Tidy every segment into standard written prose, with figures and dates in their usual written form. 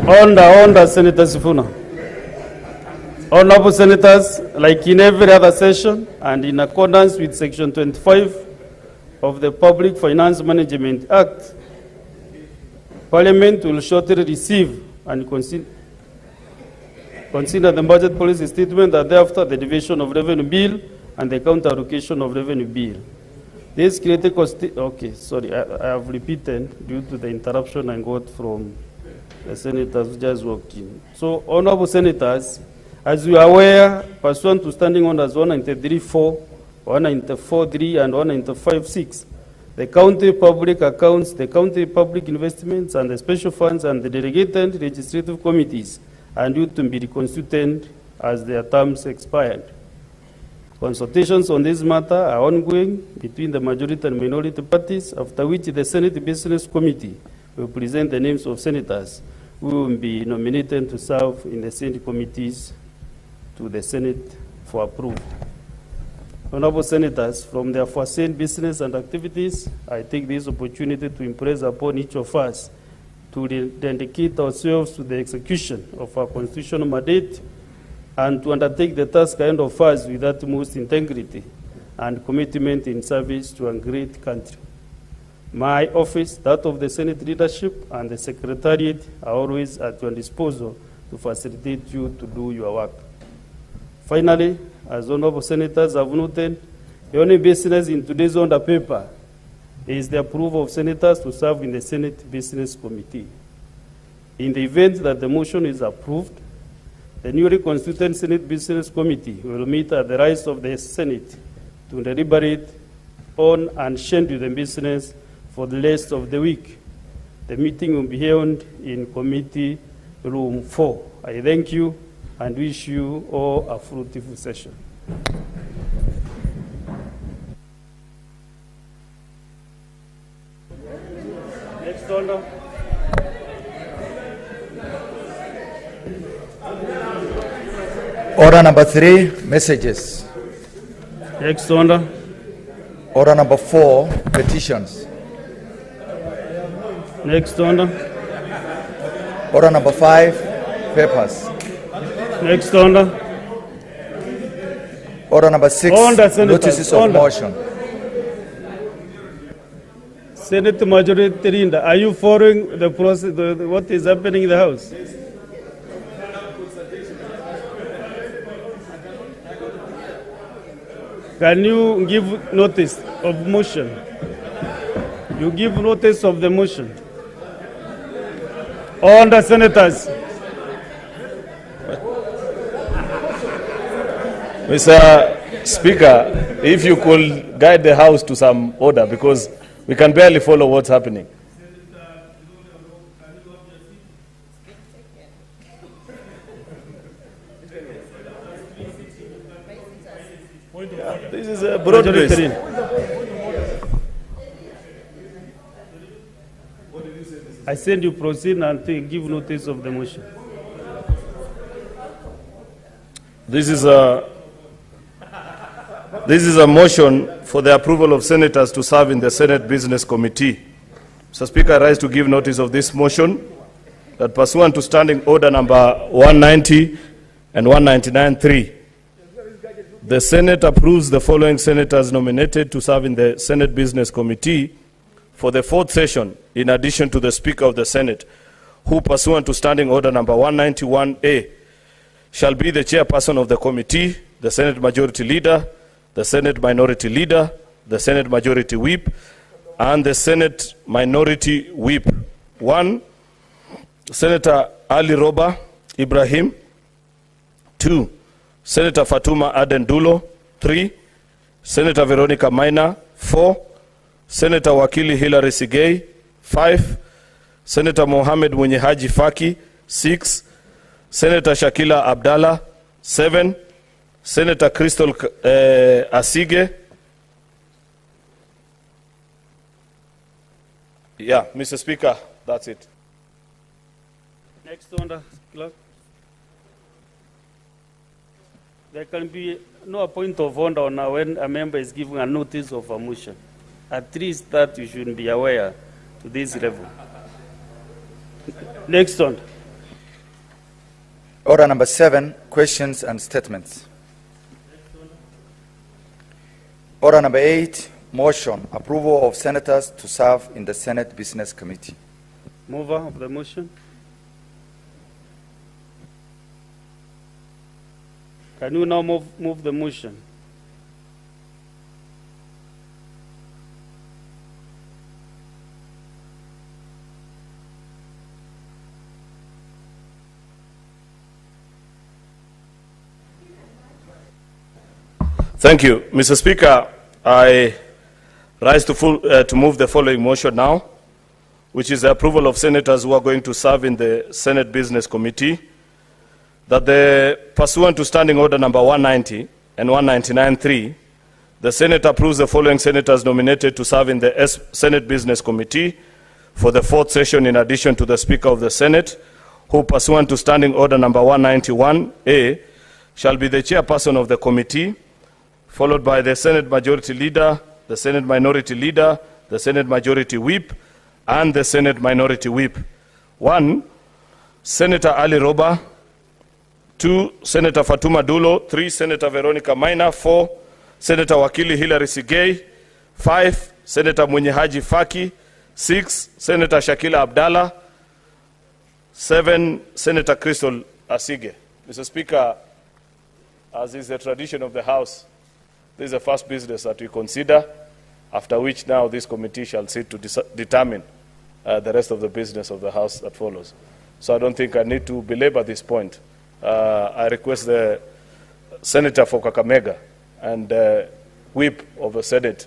Order, Senator Sifuna. Honorable Senators, like in every other session and in accordance with Section 25 of the Public Finance Management Act, Parliament will shortly receive and consider the budget policy statement and thereafter the division of revenue bill and the counter allocation of revenue bill. This critical I have repeated due to the interruption I got from the senators who just walked in. So, honorable senators, as you are aware, pursuant to standing orders 193.4, 194.3, and 195.6, the county public accounts, the county public investments, and the special funds and the delegated legislative committees are due to be reconstituted as their terms expired. Consultations on this matter are ongoing between the majority and minority parties, after which the Senate Business Committee will present the names of senators who will be nominated to serve in the Senate committees to the Senate for approval. Honorable Senators, from their foreseen business and activities, I take this opportunity to impress upon each of us to dedicate ourselves to the execution of our constitutional mandate and to undertake the task ahead of us with utmost integrity and commitment in service to a great country. My office, that of the Senate leadership, and the Secretariat are always at your disposal to facilitate you to do your work. Finally, as honorable senators have noted, the only business in today's order paper is the approval of senators to serve in the Senate Business Committee. In the event that the motion is approved, the newly constituted Senate Business Committee will meet at the rise of the Senate to deliberate on and schedule the business for the rest of the week. The meeting will be held in Committee Room 4. I thank you and wish you all a fruitful session. Next order. Order number 3, messages. Next order. Order number 4, petitions. Next order. Order number 5, papers. Next order. Order number 6, notices of motion. Senate Majority Leader, are you following the process, what is happening in the House? Can you give notice of motion? You give notice of the motion. All the senators. Mr. Speaker, if you could guide the House to some order, because we can barely follow what's happening. This is a broad-based. I said you proceed and give notice of the motion. This is a motion for the approval of senators to serve in the Senate Business Committee. Mr. Speaker, I rise to give notice of this motion that pursuant to Standing Order number 190 and 199.3, the Senate approves the following senators nominated to serve in the Senate Business Committee for the 4th session, in addition to the Speaker of the Senate, who pursuant to Standing Order number 191A shall be the chairperson of the committee, the Senate Majority Leader, the Senate Minority Leader, the Senate Majority Whip, and the Senate Minority Whip. 1, Senator Ali Roba Ibrahim. 2, Senator Fatuma Aden Dulo. 3, Senator Veronica Maina. 4, Senator Wakili Hilary Sigei. 5, Senator Mohamed Munyehaji Faki. 6, Senator Shakila Abdallah. 7, Senator Crystal Asige. Yeah, Mr. Speaker, that's it. Next order, clerk. There can be no point of order now when a member is giving a notice of a motion. At least that you should be aware to this level. Next one. Order number 7, questions and statements. Order number 8, motion, approval of senators to serve in the Senate Business Committee. Mover of the motion. Can you now move the motion? Thank you. Mr. Speaker, I rise to move the following motion now, which is the approval of senators who are going to serve in the Senate Business Committee, that pursuant to Standing Order number 190 and 199.3, the Senate approves the following senators nominated to serve in the Senate Business Committee for the 4th session in addition to the Speaker of the Senate, who pursuant to Standing Order number 191A shall be the chairperson of the committee, followed by the Senate Majority Leader, the Senate Minority Leader, the Senate Majority Whip, and the Senate Minority Whip. 1, Senator Ali Roba. 2, Senator Fatuma Dulo. 3, Senator Veronica Maina. 4, Senator Wakili Hilary Sigei. 5, Senator Mwenyehaji Faki. 6, Senator Shakila Abdallah. 7, Senator Crystal Asige. Mr. Speaker, as is the tradition of the House, this is the first business that we consider, after which now this committee shall sit to determine the rest of the business of the House that follows. So I don't think I need to belabor this point. I request the Senator for Kakamega and Whip of the Senate,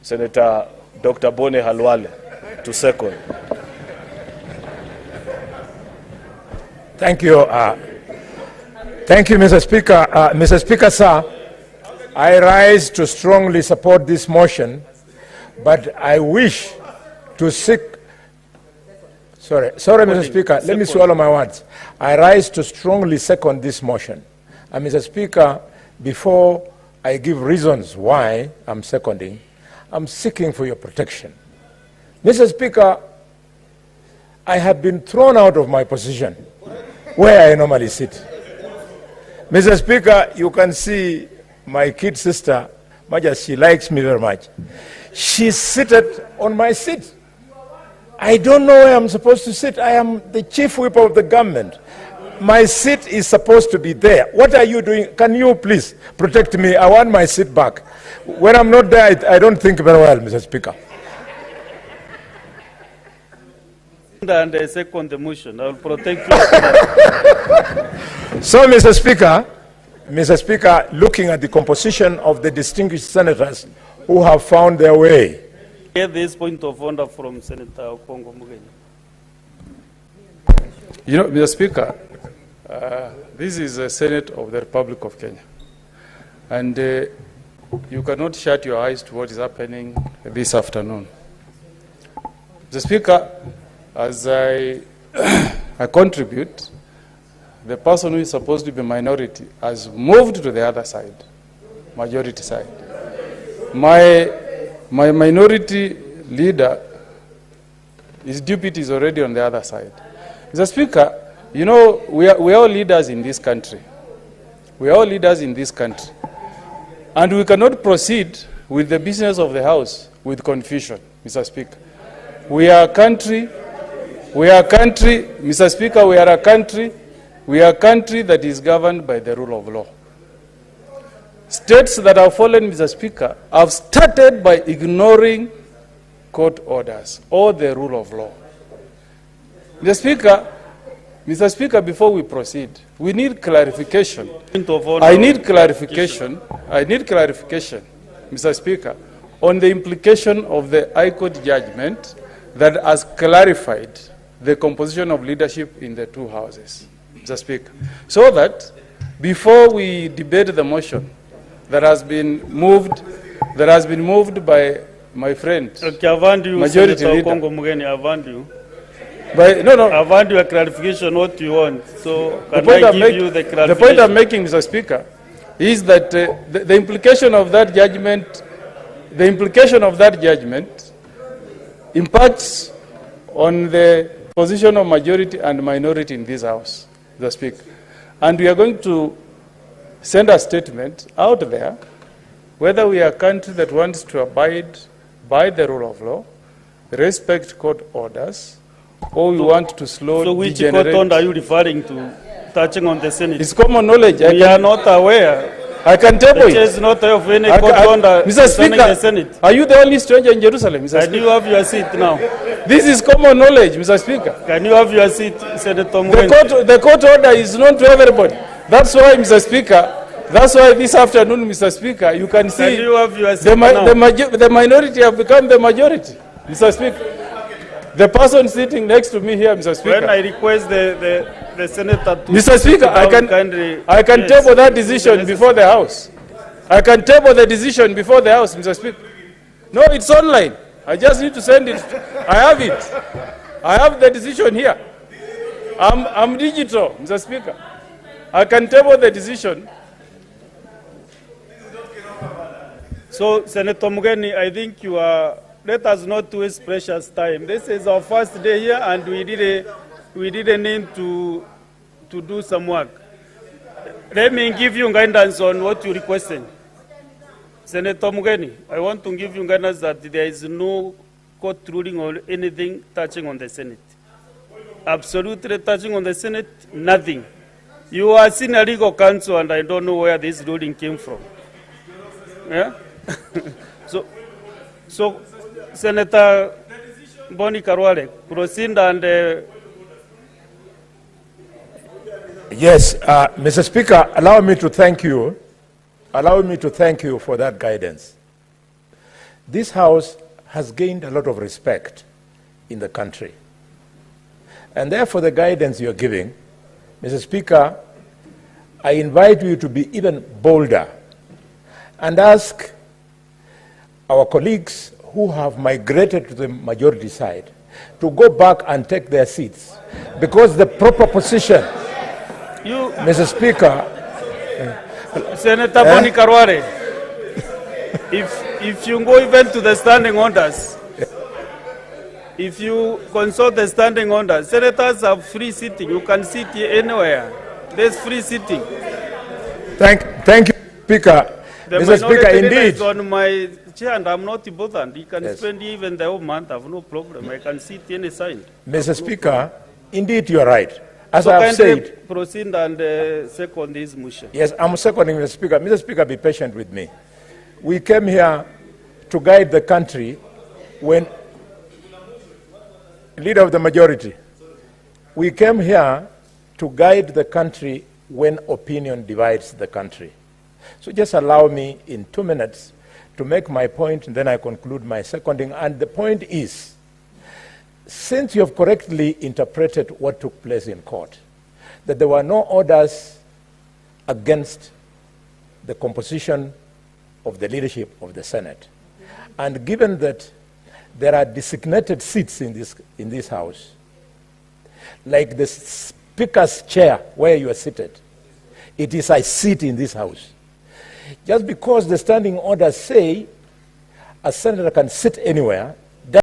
Senator Dr. Bone Halwale, to second. Thank you. Thank you, Mr. Speaker. Mr. Speaker, sir, I rise to strongly support this motion, but I wish to seek... Sorry, Mr. Speaker, let me swallow my words. I rise to strongly second this motion. And Mr. Speaker, before I give reasons why I'm seconding, I'm seeking for your protection. Mr. Speaker, I have been thrown out of my position where I normally sit. Mr. Speaker, you can see my kid sister, much as she likes me very much, she's seated on my seat. I don't know where I'm supposed to sit. I am the chief whip of the government. My seat is supposed to be there. What are you doing? Can you please protect me? I want my seat back. When I'm not there, I don't think very well, Mr. Speaker. And I second the motion. I will protect you. So, Mr. Speaker, looking at the composition of the distinguished senators who have found their way. Get this point of order from Senator Okongo Mugeni. You know, Mr. Speaker, this is the Senate of the Republic of Kenya. And you cannot shut your eyes to what is happening this afternoon. Mr. Speaker, as I contribute, the person who is supposed to be minority has moved to the other side, majority side. My minority leader, his deputy is already on the other side. Mr. Speaker, you know, we are all leaders in this country. We are all leaders in this country. And we cannot proceed with the business of the House with confusion, Mr. Speaker. We are a country, Mr. Speaker, we are a country that is governed by the rule of law. States that have fallen, Mr. Speaker, have started by ignoring court orders or the rule of law. Mr. Speaker, before we proceed, we need clarification. I need clarification, Mr. Speaker, on the implication of the High Court judgment that has clarified the composition of leadership in the two houses, Mr. Speaker, so that before we debate the motion that has been moved by my friend, Majority Leader. I've had your clarification what you want. So can I give you the clarification? The point I'm making, Mr. Speaker, is that the implication of that judgment impacts on the position of majority and minority in this House. Mr. Speaker. And we are going to send a statement out there whether we are a country that wants to abide by the rule of law, respect court orders, or we want to slow So which degenerate. court order are you referring to, touching on the Senate? It's common knowledge. We are not aware. I can tell The you. chair is not aware of any I court ca- order Mr. concerning the Speaker, Senate. are you the only stranger in Jerusalem, Mr. Can Speaker? you have your seat now? This is common knowledge, Mr. Speaker. Can you have your seat, Senator The Mugeni? the court order is known to everybody. That's why, Mr. Speaker, that's why this afternoon, Mr. Speaker, you can Can see you have your seat the, now? the minority have become the majority, Mr. Speaker. The person sitting next to me here, Mr. Speaker. When I request the senator to Mr. Speaker, sit down kindly, I can yes, table that do the decision necessary. before the House. I can table the decision before the House, Mr. Speaker. No, it's online. I just need to send it. I have it. I have the decision here. I'm digital, Mr. Speaker. I can table the decision. So, Senator Mugeni, I think you are. Let us not waste precious time. This is our first day here, and we really need to do some work. Let me give you guidance on what you requested. Senator Mugeni, I want to give you guidance that there is no court ruling or anything touching on the Senate. Absolutely touching on the Senate, nothing. You are senior legal counsel, and I don't know where this ruling came from. Yeah? So, Senator Boni Karwale, proceed and... Yes, Mr. Speaker, allow me to thank you. Allow me to thank you for that guidance. This House has gained a lot of respect in the country. And therefore, the guidance you're giving, Mr. Speaker, I invite you to be even bolder and ask our colleagues who have migrated to the majority side to go back and take their seats, because the proper position, Mr. Speaker, Senator Boni Karwale, if you go even to the standing orders, if you consult the standing orders, senators have free sitting. You can sit here anywhere. There's free sitting. Thank you, Speaker. The Mr. Speaker, minority indeed. is on my chair, and I'm not bothered. You can Yes. spend even the whole month. I have no problem. I can sit any side. Mr. Speaker, indeed you are right. As So I have kindly said, proceed and second this motion. yes, I'm seconding Mr. Speaker. Mr. Speaker, be patient with me. We came here to guide the country when, leader of the majority, we came here to guide the country when opinion divides the country. So just allow me in 2 minutes to make my point, and then I conclude my seconding. And the point is, since you have correctly interpreted what took place in court, that there were no orders against the composition of the leadership of the Senate, and given that there are designated seats in this House, like the Speaker's chair where you are seated, it is a seat in this House. Just because the standing orders say a senator can sit anywhere